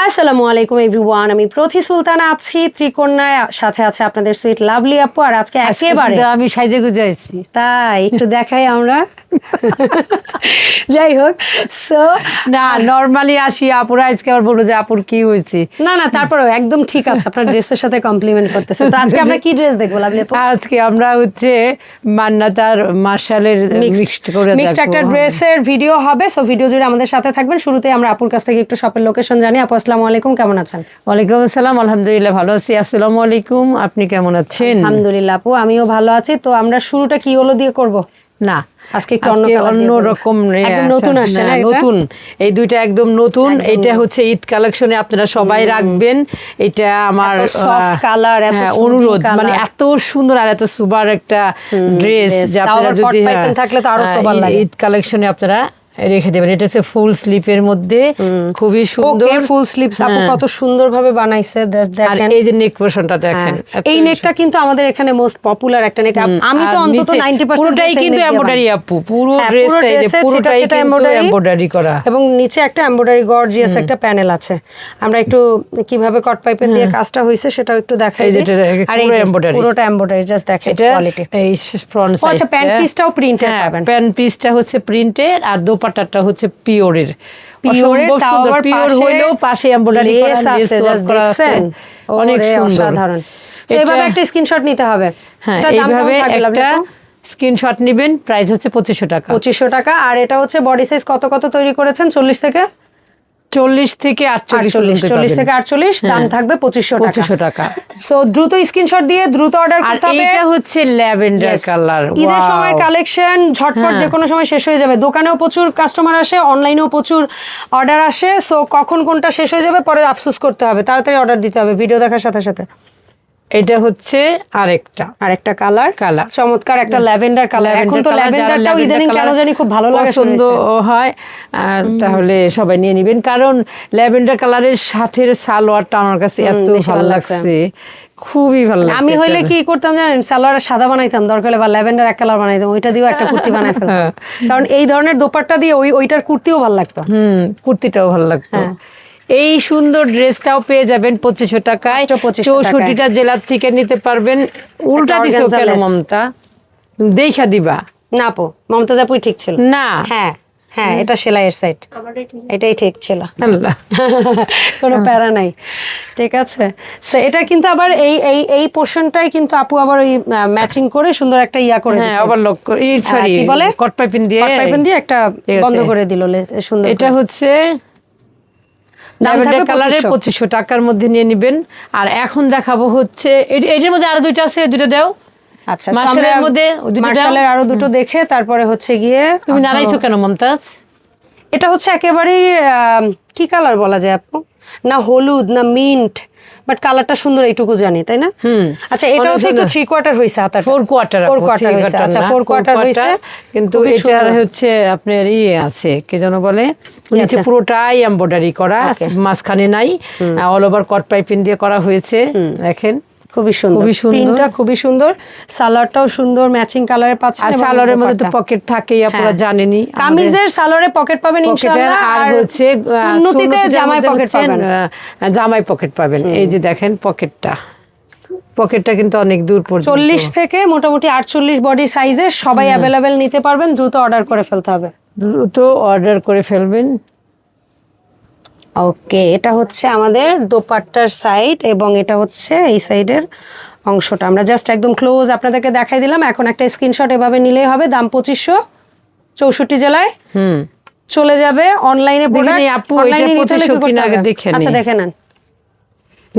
আসসালামু আলাইকুম এভরিওয়ান, আমি প্রতি সুলতানা আছি ত্রিকোণায়, সাথে আছে আপনাদের সুইট লাভলি আপু। আর আজকে একেবারে আমি সাইজে গুজে আছি, তাই একটু দেখাই আমরা। যাই হোক, সো না নরমালি আসি, আপুরা আজকে আবার বলবো যে আপুর কি হয়েছে। না না, তারপরেও একদম ঠিক আছে, আপনার ড্রেসের সাথে কমপ্লিমেন্ট করতেছে। তো আজকে আমরা কি ড্রেস দেখবো লাভলি আপু? আজকে আমরা হচ্ছে মান্নাতার মার্শালের মিক্সড করে মিক্সড একটা ড্রেসের ভিডিও হবে। সো ভিডিও জুড়ে আমাদের সাথে থাকবেন। শুরুতেই আমরা আপুর কাছ থেকে একটু শপের লোকেশন জানি। আপু আসসালামু আলাইকুম, কেমন আছেন? ওয়ালাইকুম আসসালাম, আলহামদুলিল্লাহ ভালো আছি। আসসালামু আলাইকুম, আপনি কেমন আছেন? আলহামদুলিল্লাহ আপু, আমিও ভালো আছি। তো আমরা শুরুটা কি হলো দিয়ে করব? না আজকে একটু অন্য রকম নতুন আসছে না, নতুন এই দুইটা একদম নতুন। এটা হচ্ছে ঈদ কালেকশনে, আপনারা সবাই রাখবেন। এটা আমার সফট কালার, অনুরোধ, মানে এত সুন্দর আর এত সুপার একটা ড্রেস যে আপনারা যদি থাকলে তো আরো সুপার লাগে। ঈদ কালেকশনে আপনারা রেখে দেবেন। এটা হচ্ছে ফুল স্লিপের মধ্যে, খুবই সুন্দর ফুল স্লিভস। আপু কত সুন্দরভাবে বানাইছে, দেখেন। এই যে নেক পোরশনটা দেখেন, এই নেকটা কিন্তু আমাদের এখানে মোস্ট পপুলার একটা নেক। আমি তো অন্তত 90% পুরোটাই কিন্তু এমব্রয়ডারি আপু, পুরো ড্রেসটা এই যে পুরোটাই কিন্তু এমব্রয়ডারি করা, এবং নিচে একটা এমব্রয়ডারি গর্জিয়াস একটা প্যানেল আছে। আমরা একটু কিভাবে কট পাইপের দিয়ে কাজটা হইছে সেটাও একটু দেখাই দিই। আর এই পুরোটা এমব্রয়ডারি, জাস্ট দেখেন কোয়ালিটি। এই ফ্রন্ট সাইড, আচ্ছা, প্যান্ট পিসটাও প্রিন্টেড পাবেন। প্যান্ট পিসটা হচ্ছে প্রিন্টেড আর দোপাট্টাটা হচ্ছে পিওরের। পিওর হইলেও পাশে এমব্রয়ডারি করা আছে, অনেক সাধারণ। এইভাবে একটা স্ক্রিনশট নিতে হবে। হ্যাঁ, এইভাবে একটা স্ক্রিনশট নেবেন। প্রাইস হচ্ছে 2500 টাকা। 2500 টাকা। আর এটা হচ্ছে বডি সাইজ কত কত তৈরি করেছেন? 40 থেকে 48 থেকে 48, দাম থাকবে 2500 টাকা। সো দ্রুত স্ক্রিনশট দিয়ে দ্রুত অর্ডার করতে হবে। এটা হচ্ছে ল্যাভেন্ডার কালার, ঈদের সময় কালেকশন ঝটপট যে কোনো সময় শেষ হয়ে যাবে। দোকানেও প্রচুর কাস্টমার আসে, অনলাইনেও প্রচুর অর্ডার আসে। সো কখন কোনটা শেষ হয়ে যাবে পরে আফসোস করতে হবে, তাড়াতাড়ি অর্ডার দিতে হবে ভিডিও দেখার সাথে সাথে। এটা হচ্ছে আরেকটা কালার, চমৎকার একটা ল্যাভেন্ডার কালার। এখন তো ল্যাভেন্ডারটাও ইদানিং কেন জানি খুব ভালো লাগে, পছন্দ হয়। তাহলে সবাই নিয়ে নেবেন, কারণ ল্যাভেন্ডার কালারের সাথে সালোয়ারটা আমার কাছে এত ভালো লাগছে, খুবই ভালো লাগছে। আমি হইলে কি করতাম জানেন, সালোয়ার সাদা বানাইতাম, দরকার হলে বা ল্যাভেন্ডার এক কালার বানাইতাম, ওইটা দিয়েও একটা কুর্তি বানাই ফেলতাম। কারণ এই ধরনের দোপাট্টা দিয়ে ওইটার কুর্তিও ভালো লাগতো। কুর্তিটাও ভালো লাগতো। এই সুন্দর ড্রেসটাও পেয়ে যাবেন 2500 টাকায়। 64টা জেলার থেকে নিতে পারবেন। উল্টা দিছো কেন মমতা? দেখা দিবা না আপু, মমতাজ আপুই ঠিক ছিল না। হ্যাঁ, এটা সেলাইয়ের সাইড, এটাই ঠিক ছিল। কোনো প্যারা নাই, ঠিক আছে। এটা কিন্তু আবার এই পোর্শনটাই কিন্তু আপু আবার ওই ম্যাচিং করে সুন্দর একটা ইয়া করে দিয়েছে। আবার লক করে কি বলে, কট পাইপিং দিয়ে একটা বন্ধ করে দিল সুন্দর। এটা হচ্ছে ল্যাভেন্ডার কালারের 2500 টাকার মধ্যে নিয়ে নেবেন। আর এখন দেখাবো হচ্ছে এটার মধ্যে আরো দুইটা আছে, দুটো দাও। আচ্ছা, মার্শালের মধ্যে মার্শালের আরো দুটো দেখে তারপরে হচ্ছে গিয়ে। তুমি নাড়াইছো কেন মমতাজ? এটা হচ্ছে একেবারেই কি কালার বলা যায় আপু, না হলুদ না মিন্ট, বাট কালারটা সুন্দর, এইটুকু জানি, তাই না? আচ্ছা, এটা হচ্ছে একটু 3/4 হইছে, হাতার 4/4 হইছে। আচ্ছা, 4/4 হইছে, কিন্তু এটা হচ্ছে আপনার আছে কি যেন বলে, নিচে পুরোটাই এমব্রয়ডারি করা, মাঝখানে নাই, অল ওভার কট পাইপিং দিয়ে করা হয়েছে। দেখেন খুবই সুন্দর, প্রিন্টটা খুবই সুন্দর, সালোয়ারটাও সুন্দর ম্যাচিং কালারের পাচ্ছেন। আর সালোয়ারের মধ্যে তো পকেট থাকেই, আপনারা জানেনই। কামিজের সালোয়ারে পকেট পাবেন ইনশাআল্লাহ, আর হচ্ছে সুন্নতিতে জামাই পকেট পাবেন। জামাই পকেট পাবেন। এই যে দেখেন পকেটটা কিন্তু অনেক দূর পর্যন্ত, 40 থেকে মোটামুটি 48 বডি সাইজের সবাই অ্যাভেলেবেল নিতে পারবেন। দ্রুত অর্ডার করে ফেলতে হবে, ওকে। এটা হচ্ছে আমাদের দোপাট্টার সাইড এবং এটা হচ্ছে এই সাইডের অংশটা। আমরা জাস্ট একদম ক্লোজ আপনাদেরকে দেখাই দিলাম। এখন একটা স্ক্রিনশট এভাবে নিলেই হবে। দাম 2500, 64 জেলায় চলে যাবে। অনলাইনে আচ্ছা দেখে নেন।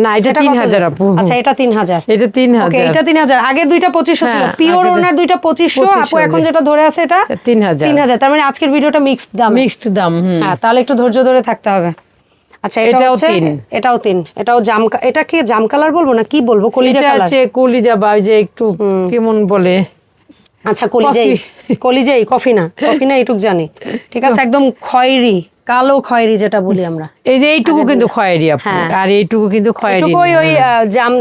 না, এটা 3000 আপু। আচ্ছা, এটা 3000। এটা 3000। ওকে, এটা 3000। আগের দুইটা 2500 ছিল, পিওর ওনার দুইটা 2500। আপু এখন যেটা ধরে আছে এটা 3000। তার মানে আজকের ভিডিওটা মিক্সড দাম। হ্যাঁ, তাহলে একটু ধৈর্য ধরে থাকতে হবে। আচ্ছা, এটাও 3, এটাও জাম। এটা কি জাম কালার বলবো না কি বলবো, কলিজা কালার। এটা আছে কলিজা বা যে একটু কেমন বলে। আচ্ছা, কলিজাই কফি না এইটুক জানি, ঠিক আছে। একদম খয়েরি, কালো খয়েরি যেটা বলি আমরা। এই যে এইটুকু কিন্তু খয়েরি আপু, আর এইটুকু কিন্তু খয়েরি, ওই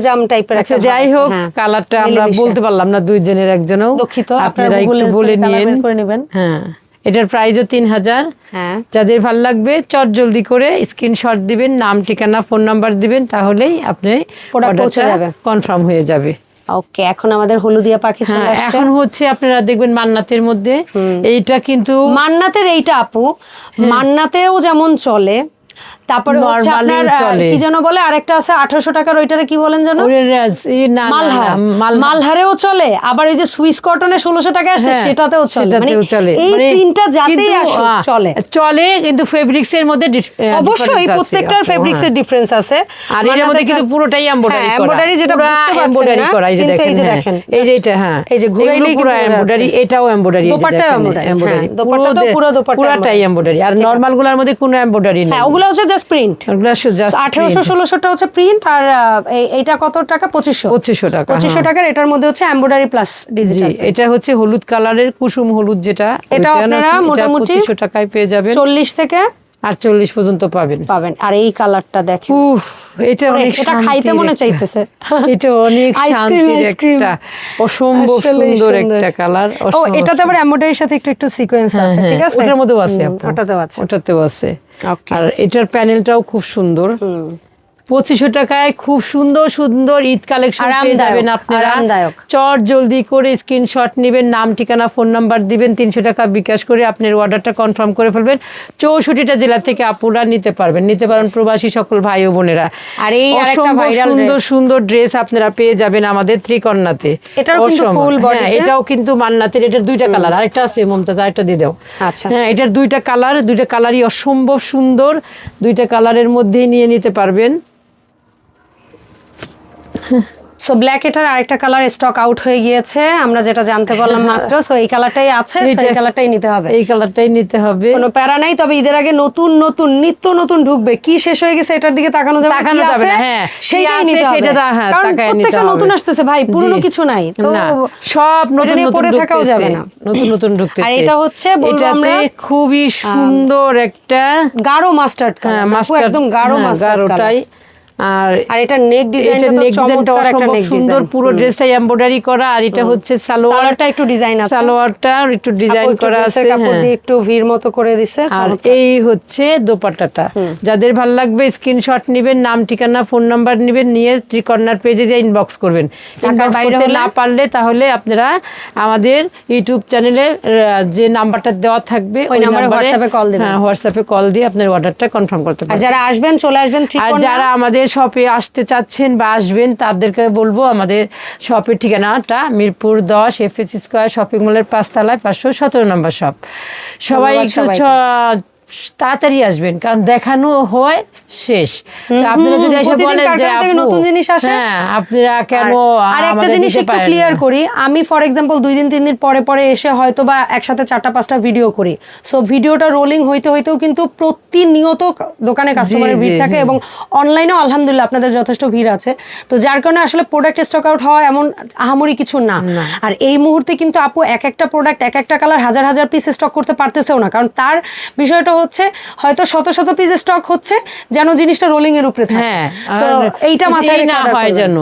জাম টাইপের। আচ্ছা, যাই হোক, কালারটা আমরা বলতে পারলাম না, দুইজনের একজনও। দুঃখিত, আপনারা একটু বলে নিন। হ্যাঁ, এটার প্রাইসও 3000। হ্যাঁ, যাদের ভালো লাগবে চট জলদি করে স্ক্রিনশট দিবেন, নাম ঠিকানা ফোন নাম্বার দিবেন, তাহলেই আপনি অর্ডারটা কনফার্ম হয়ে যাবে। ওকে, এখন আমাদের হলুদিয়া পাখি চলে আসছে। এখন হচ্ছে আপনারা দেখবেন মান্নাতের মধ্যে, এইটা কিন্তু মান্নাতের এইটা আপু মান্নাতেও যেমন চলে, তারপরে হচ্ছে আপনার কি যেন বলে আরেকটা আছে 1800 টাকার, ওইটারে কি বলেন জানো, মালহারেও চলে, আবার এই যে সুইস কটনে 1600 টাকা আসছে সেটাতেও চলে। মানে এই প্রিন্টটা যাতেই আসে চলে চলে, কিন্তু ফেব্রিক্স এর মধ্যে অবশ্যই প্রত্যেকটার ফেব্রিক্স এর ডিফারেন্স আছে। আর এর মধ্যে কিন্তু পুরোটাই এমব্রয়ডারি করা, এমব্রয়ডারি যেটা বুঝতে পারছেন না, কিন্তু এই যে দেখেন, এই যে এটা, হ্যাঁ এই যে ঘুরাইলেই পুরো এমব্রয়ডারি, এটাও এমব্রয়ডারি, দোপাট্টাও এমব্রয়ডারি, দোপাট্টাটা পুরো দোপাট্টা পুরোটাই এমব্রয়ডারি। আর নরমাল গুলোর মধ্যে কোনো এমব্রয়ডারি নেই, হ্যাঁ ওগুলো হচ্ছে জাস্ট প্রিন্ট। 1800-1600 হচ্ছে প্রিন্ট, আর এইটা কত টাকা? 2500 টাকা। 2500 টাকার এটার মধ্যে হচ্ছে এমব্রয়ডারি প্লাস ডিজিটাল। এটা হচ্ছে হলুদ কালারের, কুসুম হলুদ, যেটা এটা আপনারা মোটামুটি 2500 টাকায় পেয়ে যাবেন। 40 থেকে 48 পর্যন্ত পাবেন। আর এই কালারটা দেখেন, উফ, এটা অনেক এটা খাইতে মনে চাইতেছে। এটা অনেক শান্তির একটা অসম্ভব সুন্দর একটা কালার। ও, এটাতে আবার এমব্রয়ডারির সাথে একটু সিকোয়েন্স আছে, ঠিক আছে? ওটার মধ্যেও আছে, ওটাতেও আছে। আর এটার প্যানেলটাও খুব সুন্দর। 2500 টাকায় খুব সুন্দর সুন্দর ঈদ কালেকশন পেয়ে যাবেন আপনারা। চট জলদি করে স্ক্রিনশট নেবেন, নাম ঠিকানা ফোন নাম্বার দিবেন, 300 টাকা বিকাশ করে আপনার অর্ডারটা কনফার্ম করে ফেলবেন। 64টা জেলা থেকে আপুরা নিতে পারেন প্রবাসী সকল ভাই ও বোনেরা। আর এই অসম্ভব সুন্দর সুন্দর ড্রেস আপনারা পেয়ে যাবেন আমাদের ত্রিকন্যাতে। এটাও কিন্তু মান্নাতের, এটার দুইটা কালার, আরেকটা আছে মমতাজ, আরেকটা দিয়ে দাও। হ্যাঁ, এটার দুইটা কালারই অসম্ভব সুন্দর, দুইটা কালারের মধ্যেই নিয়ে নিতে পারবেন। সো ব্ল্যাক, এটার আরেকটা কালার স্টক আউট হয়ে গিয়েছে, আমরা যেটা জানতে পারলাম মাত্র। সো এই কালারটাই আছে, এই কালারটাই নিতে হবে, এই কালারটাই নিতে হবে, কোনো প্যারা নাই। তবে ঈদের আগে নতুন নতুন নিত্য নতুন ঢুকবে, কি শেষ হয়ে গেছে এটার দিকে তাকানো যাবে না। হ্যাঁ, সেইটাই নিতে হবে, কারণ প্রত্যেকটা নতুন আসতেছে ভাই, পুরনো কিছু নাই তো, সব নতুন নতুন পরে থাকাও যাবে না, নতুন নতুন ঢুকতেছে। আর এটা হচ্ছে বলবো আমরা খুবই সুন্দর একটা গাঢ় মাস্টার্ড কালার, একদম গাঢ় মাস্টার্ড কালার। আর এটা নেক ডিজাইনটা তো চমৎকার একটা নেক সুন্দর, পুরো ড্রেসটাই এমব্রয়ডারি করা। আর এটা হচ্ছে সালোয়ারটা একটু ডিজাইন আছে, সালোয়ারটা একটু ডিজাইন করা আছে, কাপড় দিয়ে একটু ভির মতো করে দিয়েছে। আর এই হচ্ছে দোপাট্টাটা। যাদের ভালো লাগবে স্ক্রিনশট নেবেন, নাম ঠিকানা ফোন নাম্বার নেবেন, নিয়ে ত্রিকর্ণার পেজে যে ইনবক্স করবেন। ঢাকার বাইরে না পারলে তাহলে আপনারা আমাদের ইউটিউব চ্যানেলে যে নাম্বারটা দেওয়া থাকবে ওই নম্বরে হোয়াটসঅ্যাপে কল দিবেন। হ্যাঁ, হোয়াটসঅ্যাপে কল দিয়ে আপনার অর্ডারটা কনফার্ম করতে পারবেন। আর যারা আসবেন চলে আসবেন আর যারা আমাদের শপে আসতে চাচ্ছেন বা আসবেন, তাদেরকে বলবো আমাদের শপের ঠিকানাটা মিরপুর 10 এফএস স্কয়ার শপিং মলের 5 তলায় 517 নম্বর শপ। সবাই একটু তাড়াতাড়ি আসবেন, কারণ দেখানো হয় শেষ। আপনারা যদি এসে বলেন যে নতুন জিনিস আসে, হ্যাঁ আপনারা কেন। আর একটা জিনিস একটু ক্লিয়ার করি, আমি ফর এক্সাম্পল 2 দিন 3 দিন পরে পরে এসে হয়তো বা একসাথে 4টা-5টা ভিডিও করি। সো ভিডিওটা রোলিং হইতেও কিন্তু প্রতিনিয়ত দোকানে কাস্টমারের ভিড় থাকে, এবং অনলাইনেও আলহামদুলিল্লাহ আপনাদের যথেষ্ট ভিড় আছে। তো যার কারণে আসলে প্রোডাক্ট স্টক আউট হওয়া এমন আহামরি কিছু না। আর এই মুহূর্তে কিন্তু আপু এক একটা প্রোডাক্ট, এক একটা কালার হাজার হাজার পিস স্টক করতে পারতেছেও না, কারণ তার বিষয়টা হচ্ছে হয়তো শত শত পিস স্টক হচ্ছে যেন জিনিসটা রোলিং এর উপরে থাকে। এইটা মাথায় না হয়, যেন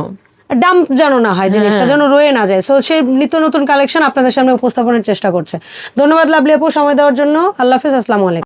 ডাম্প যেন না হয়, জিনিসটা যেন রয়ে না যায়। সো সে নিত্য নতুন কালেকশন আপনাদের সামনে উপস্থাপনের চেষ্টা করছে। ধন্যবাদ লাভলি আপু সময় দেওয়ার জন্য। আল্লাহ হাফেজ, আসসালামু আলাইকুম।